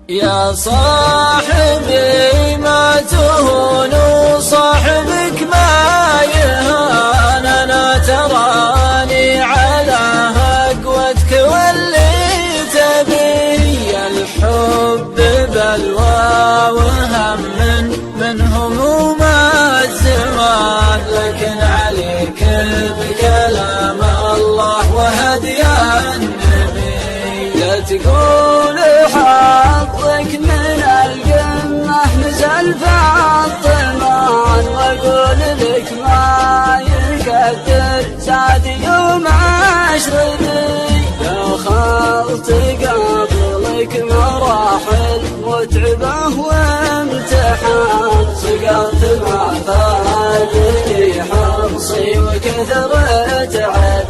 يا صاحبي ما تهون وصاحبك ما يهان، أنا تراني على هقوتك واللي تبي. الحب بلوى وهم من هموم الزمان، لكن عليك بكلام الله وهدي النبي. لا تقول حظك من القمة نزل فالطمان، واقول لك ما يقدر سعد يوم عشرتي. دخلت قبلك مراحل متعبة وامتحان، سقطت مع فادي حرصي وكثرت علي.